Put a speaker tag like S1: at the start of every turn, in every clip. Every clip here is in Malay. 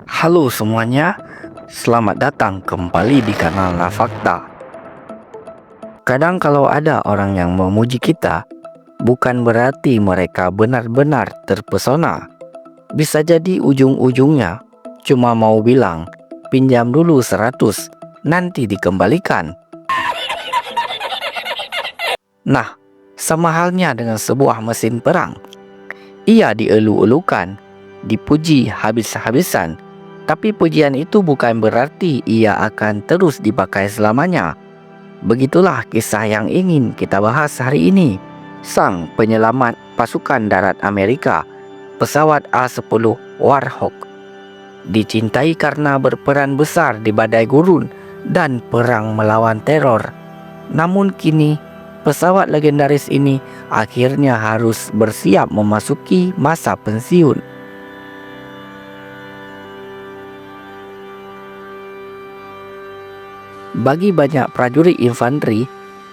S1: Halo semuanya, selamat datang kembali di kanal La Fakta. Kadang kalau ada orang yang memuji kita, bukan berarti mereka benar-benar terpesona. Bisa jadi ujung-ujungnya cuma mau bilang, pinjam dulu 100, nanti dikembalikan. Nah, sama halnya dengan sebuah mesin perang. Ia dielu-elukan, dipuji habis-habisan, tapi pujian itu bukan berarti ia akan terus dipakai selamanya. Begitulah kisah yang ingin kita bahas hari ini. Sang penyelamat pasukan darat Amerika, pesawat A-10 Warhawk, dicintai karena berperan besar di badai gurun dan perang melawan teror. Namun kini, pesawat legendaris ini akhirnya harus bersiap memasuki masa pensiun. Bagi banyak prajurit infanteri,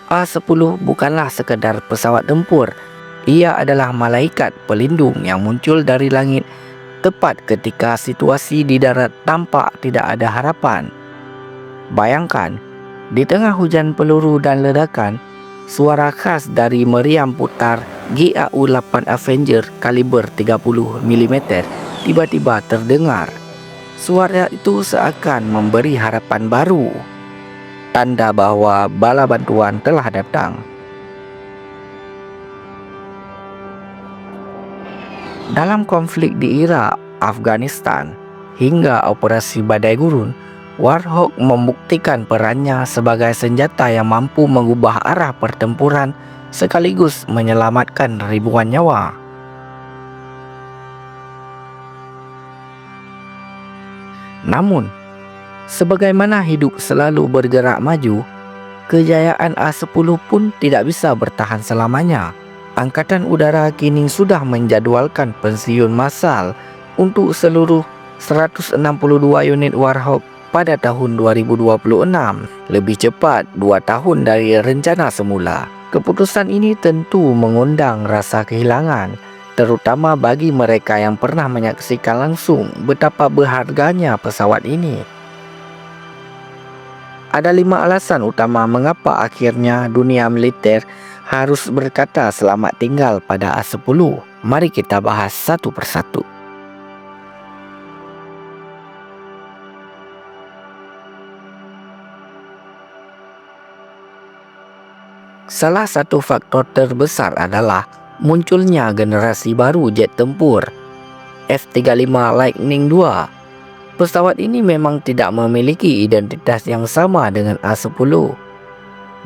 S1: A-10 bukanlah sekedar pesawat tempur. Ia adalah malaikat pelindung yang muncul dari langit tepat ketika situasi di darat tampak tidak ada harapan. Bayangkan, di tengah hujan peluru dan ledakan, suara khas dari meriam putar GAU-8 Avenger kaliber 30 mm tiba-tiba terdengar. Suara itu seakan memberi harapan baru, tanda bahwa bala bantuan telah datang. Dalam konflik di Irak, Afghanistan, hingga operasi badai gurun, Warhawk membuktikan perannya sebagai senjata yang mampu mengubah arah pertempuran sekaligus menyelamatkan ribuan nyawa. Namun, sebagaimana hidup selalu bergerak maju, kejayaan A-10 pun tidak bisa bertahan selamanya. Angkatan Udara kini sudah menjadwalkan pensiun massal untuk seluruh 162 unit Warhawk pada tahun 2026, lebih cepat 2 tahun dari rencana semula. Keputusan ini tentu mengundang rasa kehilangan, terutama bagi mereka yang pernah menyaksikan langsung betapa berharganya pesawat ini. Ada 5 alasan utama mengapa akhirnya dunia militer harus berkata selamat tinggal pada A-10. Mari kita bahas satu persatu. Salah satu faktor terbesar adalah munculnya generasi baru jet tempur, F-35 Lightning II. Pesawat ini memang tidak memiliki identitas yang sama dengan A-10.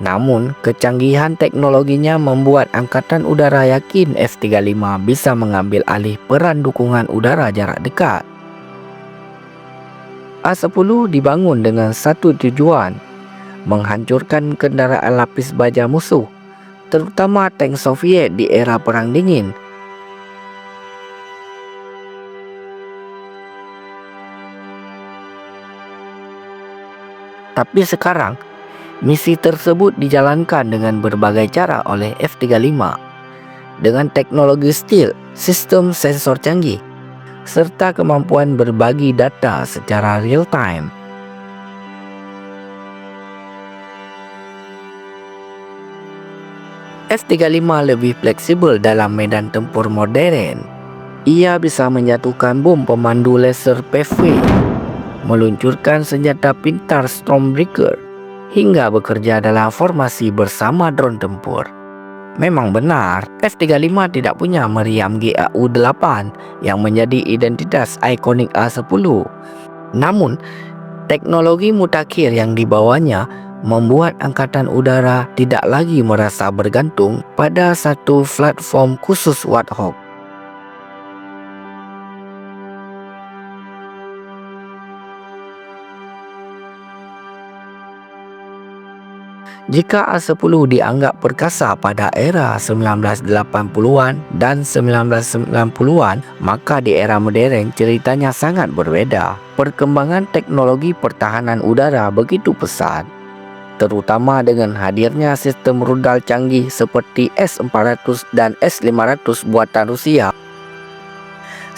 S1: Namun, kecanggihan teknologinya membuat Angkatan Udara yakin F-35 bisa mengambil alih peran dukungan udara jarak dekat. A-10 dibangun dengan satu tujuan, menghancurkan kendaraan lapis baja musuh, terutama tank Soviet di era Perang Dingin. Tapi sekarang, misi tersebut dijalankan dengan berbagai cara oleh F-35 dengan teknologi stealth, sistem sensor canggih, serta kemampuan berbagi data secara real time. F-35 lebih fleksibel dalam medan tempur modern. Ia bisa menjatuhkan bom pemandu laser PV, meluncurkan senjata pintar Stormbreaker, hingga bekerja dalam formasi bersama drone tempur. Memang benar, F-35 tidak punya meriam GAU-8 yang menjadi identitas ikonik A-10. Namun, teknologi mutakhir yang dibawanya membuat Angkatan Udara tidak lagi merasa bergantung pada satu platform khusus Warhawk. Jika A-10 dianggap perkasa pada era 1980-an dan 1990-an, maka di era modern ceritanya sangat berbeda. Perkembangan teknologi pertahanan udara begitu pesat, terutama dengan hadirnya sistem rudal canggih seperti S-400 dan S-500 buatan Rusia,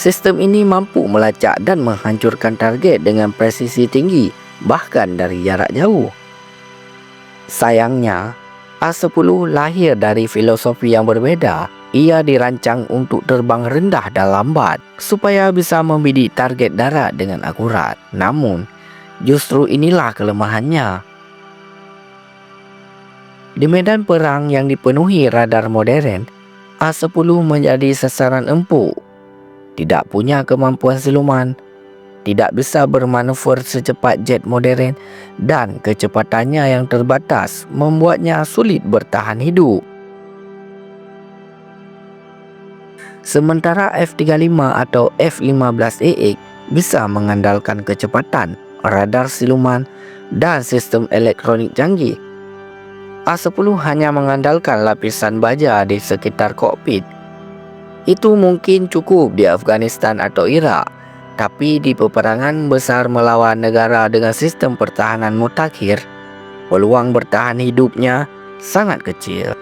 S1: Sistem ini mampu melacak dan menghancurkan target dengan presisi tinggi, bahkan dari jarak jauh. Sayangnya, A-10 lahir dari filosofi yang berbeda. Ia dirancang untuk terbang rendah dan lambat supaya bisa membidik target darat dengan akurat. Namun, justru inilah kelemahannya. Di medan perang yang dipenuhi radar modern, A-10 menjadi sasaran empuk. Tidak punya kemampuan siluman, tidak bisa bermanuver secepat jet modern, dan kecepatannya yang terbatas membuatnya sulit bertahan hidup. Sementara F-35 atau F-15AX bisa mengandalkan kecepatan, radar siluman, dan sistem elektronik canggih. A-10 hanya mengandalkan lapisan baja di sekitar kokpit. Itu mungkin cukup di Afghanistan atau Iraq, tapi di peperangan besar melawan negara dengan sistem pertahanan mutakhir, peluang bertahan hidupnya sangat kecil.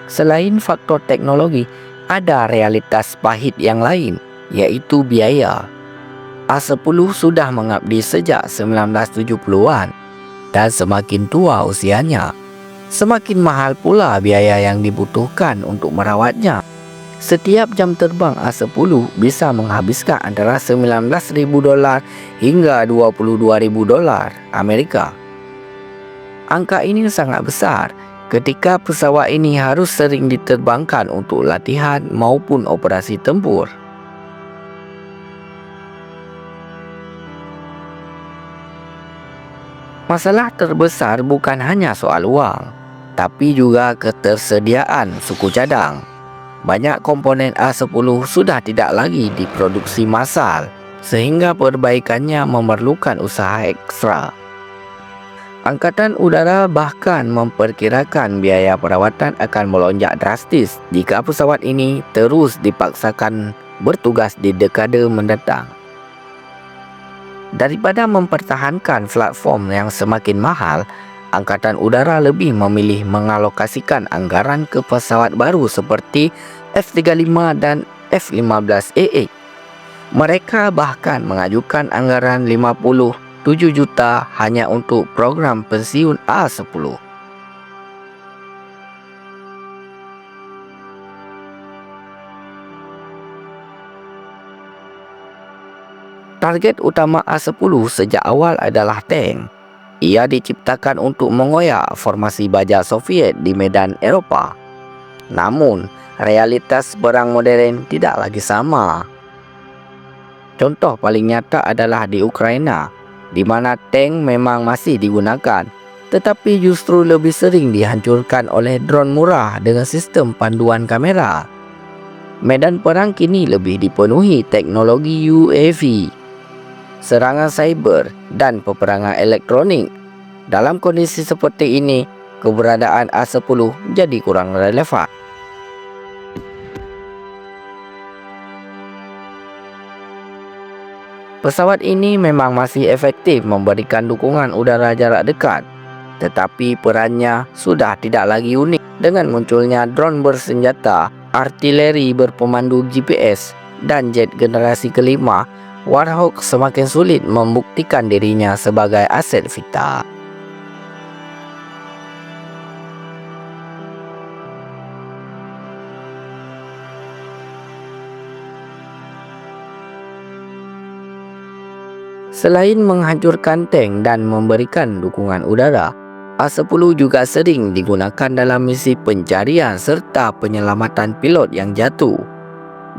S1: Selain faktor teknologi, ada realitas pahit yang lain, yaitu biaya. A-10 sudah mengabdi sejak 1970-an dan semakin tua usianya, semakin mahal pula biaya yang dibutuhkan untuk merawatnya. Setiap jam terbang A-10 bisa menghabiskan antara $19.000 hingga $22.000 Amerika. Angka ini sangat besar ketika pesawat ini harus sering diterbangkan untuk latihan maupun operasi tempur. Masalah terbesar bukan hanya soal uang, tapi juga ketersediaan suku cadang. Banyak komponen A-10 sudah tidak lagi diproduksi massal, sehingga perbaikannya memerlukan usaha ekstra. Angkatan Udara bahkan memperkirakan biaya perawatan akan melonjak drastis jika pesawat ini terus dipaksakan bertugas di dekade mendatang. Daripada mempertahankan platform yang semakin mahal, Angkatan Udara lebih memilih mengalokasikan anggaran ke pesawat baru seperti F-35 dan F-15AX. Mereka bahkan mengajukan anggaran 57 juta hanya untuk program pensiun A-10. Target utama A-10 sejak awal adalah tank. Ia diciptakan untuk mengoyak formasi baja Soviet di medan Eropah. Namun, realitas perang modern tidak lagi sama. Contoh paling nyata adalah di Ukraina, di mana tank memang masih digunakan, tetapi justru lebih sering dihancurkan oleh drone murah dengan sistem panduan kamera. Medan perang kini lebih dipenuhi teknologi UAV, serangan cyber, dan peperangan elektronik. Dalam kondisi seperti ini, keberadaan A-10 jadi kurang relevan. Pesawat ini memang masih efektif memberikan dukungan udara jarak dekat, tetapi perannya sudah tidak lagi unik. Dengan munculnya drone bersenjata, artileri berpemandu GPS, dan jet generasi kelima, Warhawk semakin sulit membuktikan dirinya sebagai aset vital. Selain menghancurkan tank dan memberikan dukungan udara, A-10 juga sering digunakan dalam misi pencarian serta penyelamatan pilot yang jatuh.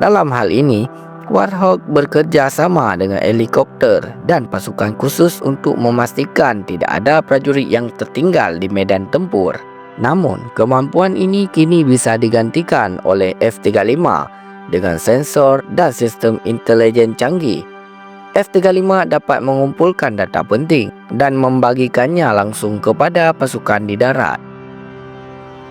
S1: Dalam hal ini, Warhawk bekerja sama dengan helikopter dan pasukan khusus untuk memastikan tidak ada prajurit yang tertinggal di medan tempur. Namun, kemampuan ini kini bisa digantikan oleh F-35 dengan sensor dan sistem intelijen canggih. F-35 dapat mengumpulkan data penting dan membagikannya langsung kepada pasukan di darat.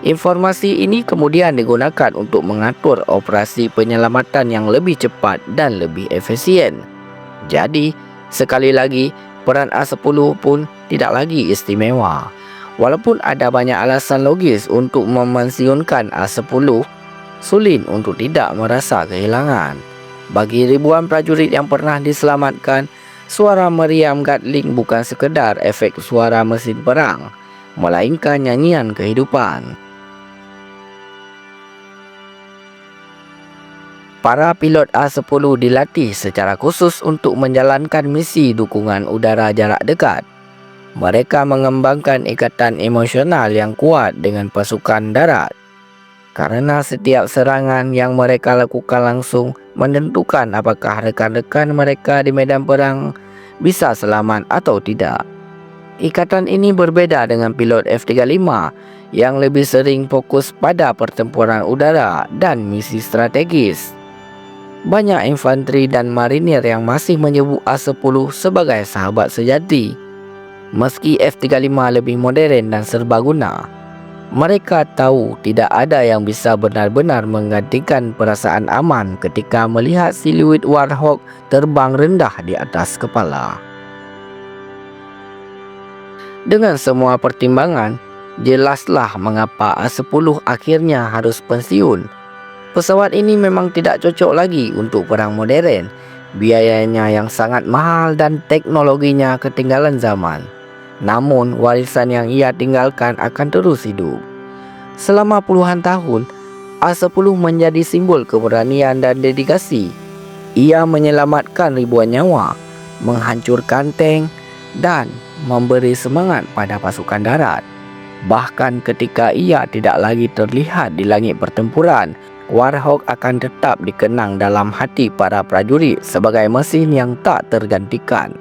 S1: Informasi ini kemudian digunakan untuk mengatur operasi penyelamatan yang lebih cepat dan lebih efisien. Jadi, sekali lagi, peran A-10 pun tidak lagi istimewa. Walaupun ada banyak alasan logis untuk memensiunkan A-10, sulit untuk tidak merasa kehilangan. Bagi ribuan prajurit yang pernah diselamatkan, suara meriam Gatling bukan sekedar efek suara mesin perang, melainkan nyanyian kehidupan. Para pilot A-10 dilatih secara khusus untuk menjalankan misi dukungan udara jarak dekat. Mereka mengembangkan ikatan emosional yang kuat dengan pasukan darat, karena setiap serangan yang mereka lakukan langsung menentukan apakah rekan-rekan mereka di medan perang bisa selamat atau tidak. Ikatan ini berbeda dengan pilot F-35 yang lebih sering fokus pada pertempuran udara dan misi strategis. Banyak infanteri dan marinir yang masih menyebut A-10 sebagai sahabat sejati. Meski F-35 lebih modern dan serbaguna, mereka tahu tidak ada yang bisa benar-benar menggantikan perasaan aman ketika melihat siluet Warhawk terbang rendah di atas kepala. Dengan semua pertimbangan, jelaslah mengapa A-10 akhirnya harus pensiun. Pesawat ini memang tidak cocok lagi untuk perang modern. Biayanya yang sangat mahal dan teknologinya ketinggalan zaman. Namun, warisan yang ia tinggalkan akan terus hidup. Selama puluhan tahun, A-10 menjadi simbol keberanian dan dedikasi. Ia menyelamatkan ribuan nyawa, menghancurkan tank, dan memberi semangat pada pasukan darat. Bahkan ketika ia tidak lagi terlihat di langit pertempuran, Warhawk akan tetap dikenang dalam hati para prajurit sebagai mesin yang tak tergantikan.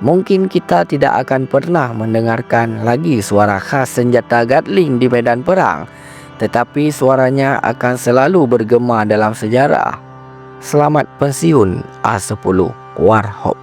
S1: Mungkin kita tidak akan pernah mendengarkan lagi suara khas senjata Gatling di medan perang, tetapi suaranya akan selalu bergema dalam sejarah. Selamat pensiun A-10 Warhawk.